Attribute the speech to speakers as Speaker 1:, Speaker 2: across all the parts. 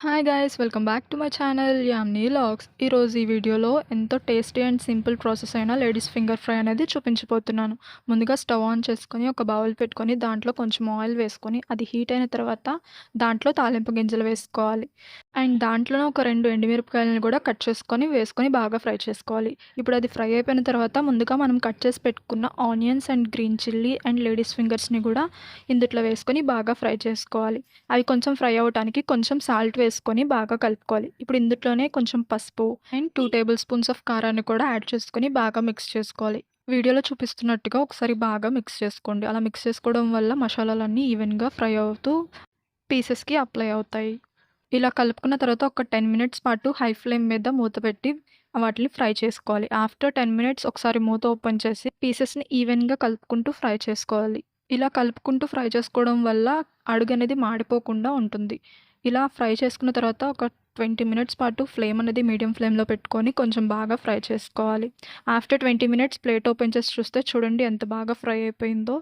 Speaker 1: Hi guys welcome back to my channel Yamni logs. ఈరోజు ఈ వీడియోలో ఎంతో టేస్టీ అండ్ సింపుల్ ప్రాసెస్ అయిన లేడీస్ ఫింగర్ ఫ్రై అనేది చూపించబోతున్నాను. ముందుగా స్టవ్ ఆన్ చేసుకొని ఒక బౌల్ పెట్టుకొని దాంట్లో కొంచెం ఆయిల్ వేసుకొని అది హీట్ అయిన తర్వాత దాంట్లో తాలింపు గింజలు వేసుకోవాలి. అండ్ దాంట్లోనే ఒక 2 ఎండుమిరపకాయలను కూడా కట్ చేసుకొని వేసుకొని బాగా ఫ్రై చేసుకోవాలి. ఇప్పుడు అది ఫ్రై అయిపోయిన తర్వాత ముందుగా మనం కట్ చేసి పెట్టుకున్న onions and green chilli and ladies ఫింగర్స్ని కూడా ఇందుట్లో వేసుకొని బాగా ఫ్రై చేసుకోవాలి. అవి కొంచెం ఫ్రై అవ్వడానికి కొంచెం సాల్ట్ వేసుకొని బాగా కలుపుకోవాలి. ఇప్పుడు ఇందులోనే కొంచెం పసుపు అండ్ 2 టేబుల్ స్పూన్స్ ఆఫ్ కారాన్ని కూడా యాడ్ చేసుకొని బాగా మిక్స్ చేసుకోవాలి. వీడియోలో చూపిస్తున్నట్టుగా ఒకసారి బాగా మిక్స్ చేసుకోండి. అలా మిక్స్ చేసుకోవడం వల్ల మసాలాలన్నీ ఈవెన్గా ఫ్రై అవుతూ పీసెస్కి అప్లై అవుతాయి. ఇలా కలుపుకున్న తర్వాత ఒక 10 మినిట్స్ పాటు హై ఫ్లేమ్ మీద మూత పెట్టి వాటిని ఫ్రై చేసుకోవాలి. ఆఫ్టర్ 10 మినిట్స్ ఒకసారి మూత ఓపెన్ చేసి పీసెస్ని ఈవెన్గా కలుపుకుంటూ ఫ్రై చేసుకోవాలి. ఇలా కలుపుకుంటూ ఫ్రై చేసుకోవడం వల్ల అడుగు అనేది మాడిపోకుండా ఉంటుంది. ఇలా ఫ్రై చేసుకున్న తర్వాత ఒక 20 మినిట్స్ పాటు ఫ్లేమ్ అనేది మీడియం ఫ్లేమ్లో పెట్టుకొని కొంచెం బాగా ఫ్రై చేసుకోవాలి. ఆఫ్టర్ 20 మినిట్స్ ప్లేట్ ఓపెన్ చేసి చూస్తే చూడండి ఎంత బాగా ఫ్రై అయిపోయిందో.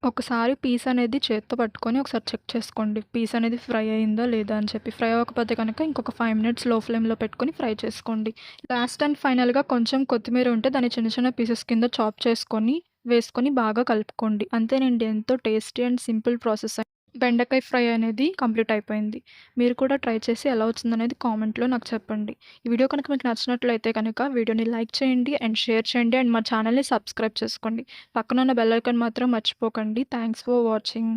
Speaker 1: ఒకసారి పీస్ అనేది చేత్తో పట్టుకొని ఒకసారి చెక్ చేసుకోండి. పీస్ అనేది ఫ్రై అయిందా లేదా అని చెప్పి. ఫ్రై అవ్వకపోతే కనుక ఇంకొక 5 మినిట్స్ లో ఫ్లేమ్లో పెట్టుకొని ఫ్రై చేసుకోండి. లాస్ట్ అండ్ ఫైనల్గా కొంచెం కొత్తిమీర ఉంటే దాన్ని చిన్న చిన్న పీసెస్ కింద చాప్ చేసుకొని వేసుకొని బాగా కలుపుకోండి. అంతేనండి, ఎంతో టేస్టీ అండ్ సింపుల్ ప్రాసెస్. బెండకాయ ఫ్రై అనేది కంప్లీట్ అయిపోయింది. మీరు కూడా ట్రై చేసి ఎలా వచ్చిందనేది కామెంట్లో నాకు చెప్పండి. ఈ వీడియో కనుక మీకు నచ్చినట్లయితే కనుక వీడియోని లైక్ చేయండి అండ్ షేర్ చేయండి అండ్ మా ఛానల్ని సబ్స్క్రైబ్ చేసుకోండి. పక్కన ఉన్న బెల్ ఐకాన్ మాత్రం మర్చిపోకండి. Thanks for watching.